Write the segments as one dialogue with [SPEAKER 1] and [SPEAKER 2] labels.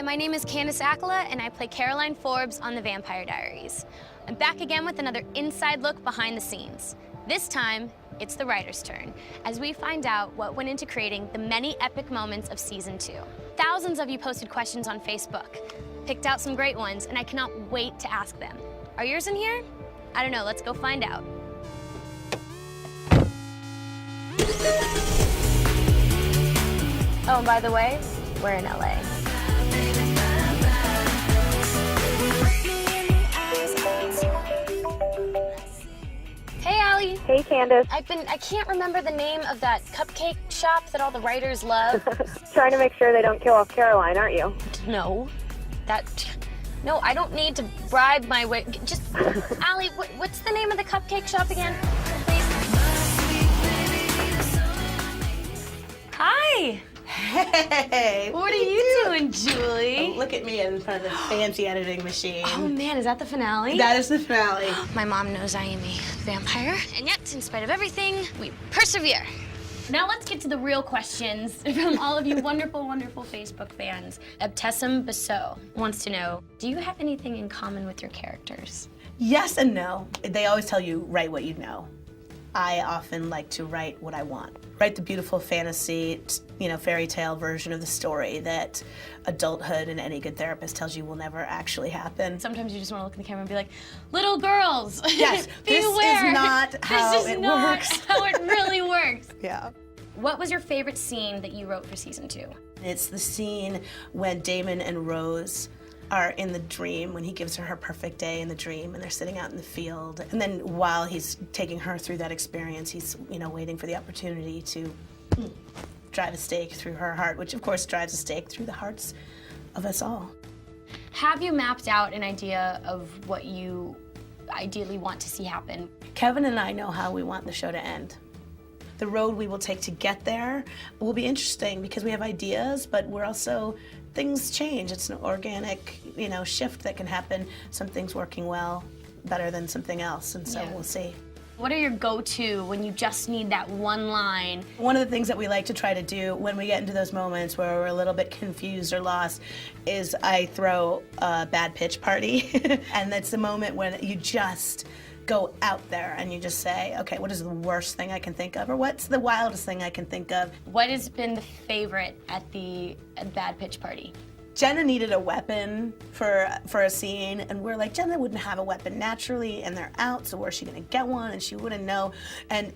[SPEAKER 1] my name is Candice Accola, and I play Caroline Forbes on The Vampire Diaries. I'm back again with another inside look behind the scenes. This time, it's the writer's turn, as we find out what went into creating the many epic moments of Season 2. Thousands of you posted questions on Facebook, picked out some great ones, and I cannot wait to ask them. Are yours in here? I don't know, let's go find out. Oh, and by the way, we're in LA. Hey, Allie.
[SPEAKER 2] Hey, Candice.
[SPEAKER 1] I can't remember the name of that cupcake shop that all the writers love.
[SPEAKER 2] Trying to make sure they don't kill off Caroline, aren't you?
[SPEAKER 1] No. No, I don't need to bribe my way. Just, Allie, what's the name of the cupcake shop again? Hi.
[SPEAKER 3] Hey!
[SPEAKER 1] What are you doing, Julie?
[SPEAKER 3] Oh, look at me in front of the fancy editing machine.
[SPEAKER 1] Oh man, is that the finale?
[SPEAKER 3] That is the finale.
[SPEAKER 1] My mom knows I am a vampire, and yet, in spite of everything, we persevere. Now let's get to the real questions from all of you wonderful, wonderful Facebook fans. Abtessim Basso wants to know, do you have anything in common with your characters?
[SPEAKER 3] Yes and no. They always tell you, write what you know. I often like to write what I want. Write the beautiful fantasy, fairy tale version of the story that adulthood and any good therapist tells you will never actually happen.
[SPEAKER 1] Sometimes you just want to look in the camera and be like, little girls,
[SPEAKER 3] yes, this
[SPEAKER 1] beware.
[SPEAKER 3] Is not how
[SPEAKER 1] this is
[SPEAKER 3] it
[SPEAKER 1] not
[SPEAKER 3] works.
[SPEAKER 1] how it really works.
[SPEAKER 3] Yeah.
[SPEAKER 1] What was your favorite scene that you wrote for Season 2?
[SPEAKER 3] It's the scene when Damon and Rose are in the dream, when he gives her perfect day in the dream, and they're sitting out in the field. And then while he's taking her through that experience, he's waiting for the opportunity to drive a stake through her heart, which of course drives a stake through the hearts of us all.
[SPEAKER 1] Have you mapped out an idea of what you ideally want to see happen?
[SPEAKER 3] Kevin and I know how we want the show to end. The road we will take to get there will be interesting because we have ideas, but we're also, things change. It's an organic, shift that can happen. Something's working well, better than something else, and so we'll see.
[SPEAKER 1] What are your go-to when you just need that one line?
[SPEAKER 3] One of the things that we like to try to do when we get into those moments where we're a little bit confused or lost is I throw a bad pitch party. And that's the moment when you just go out there and you just say, okay, what is the worst thing I can think of? Or what's the wildest thing I can think of?
[SPEAKER 1] What has been the favorite at the bad pitch party?
[SPEAKER 3] Jenna needed a weapon for a scene, and we're like, Jenna wouldn't have a weapon naturally, and they're out, so where's she gonna get one? And she wouldn't know. And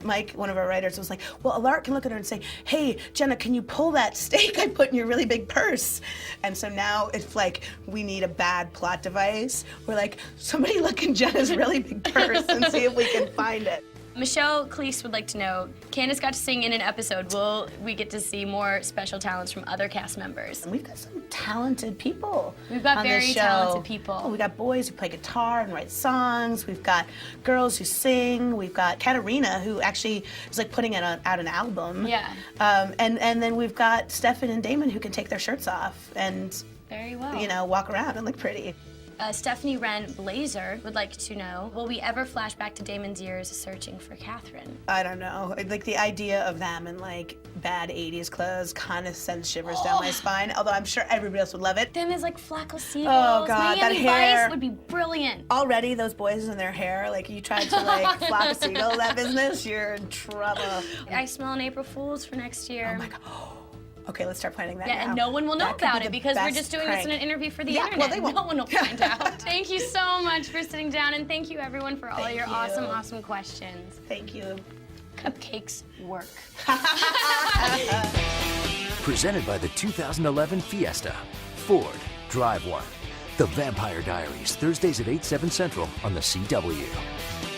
[SPEAKER 3] Mike, one of our writers, was like, well, Alart can look at her and say, hey, Jenna, can you pull that stake I put in your really big purse? And so now it's like, we need a bad plot device. We're like, somebody look in Jenna's really big purse and see if we can find it.
[SPEAKER 1] Michelle Cleese would like to know, Candice got to sing in an episode. Will we get to see more special talents from other cast members?
[SPEAKER 3] And we've got some talented people.
[SPEAKER 1] We've got
[SPEAKER 3] on
[SPEAKER 1] very
[SPEAKER 3] this show.
[SPEAKER 1] talented people.
[SPEAKER 3] Oh, we got boys who play guitar and write songs. We've got girls who sing. We've got Katarina, who actually is like putting out an album.
[SPEAKER 1] Yeah.
[SPEAKER 3] And then we've got Stefan and Damon who can take their shirts off and
[SPEAKER 1] very well.
[SPEAKER 3] Walk around and look pretty.
[SPEAKER 1] Stephanie Wren Blazer would like to know, will we ever flash back to Damon's years searching for Catherine?
[SPEAKER 3] I don't know. Like the idea of them in like bad 80s clothes kind of sends shivers down my spine, although I'm sure everybody else would love it.
[SPEAKER 1] Them as like Flacco Seagulls.
[SPEAKER 3] Oh God,
[SPEAKER 1] Miami
[SPEAKER 3] that hair.
[SPEAKER 1] Vice would be brilliant.
[SPEAKER 3] Already those boys and their hair, like you tried to like Flacco Seagull that business, you're in trouble.
[SPEAKER 1] I smell an April Fool's for next year.
[SPEAKER 3] Oh my God. Okay, let's start planning that now.
[SPEAKER 1] Yeah, and no one will know
[SPEAKER 3] That could
[SPEAKER 1] about
[SPEAKER 3] be
[SPEAKER 1] it
[SPEAKER 3] the
[SPEAKER 1] because we're
[SPEAKER 3] best
[SPEAKER 1] just doing
[SPEAKER 3] prank.
[SPEAKER 1] this in an interview for the
[SPEAKER 3] Yeah,
[SPEAKER 1] internet.
[SPEAKER 3] well, they won't.
[SPEAKER 1] No one will find out. Thank you so much for sitting down, and thank you everyone for all
[SPEAKER 3] Thank
[SPEAKER 1] your
[SPEAKER 3] you.
[SPEAKER 1] awesome questions.
[SPEAKER 3] Thank you.
[SPEAKER 1] Cupcakes work.
[SPEAKER 4] Presented by the 2011 Fiesta. Ford, drive one. The Vampire Diaries, Thursdays at 8, 7 Central on the CW.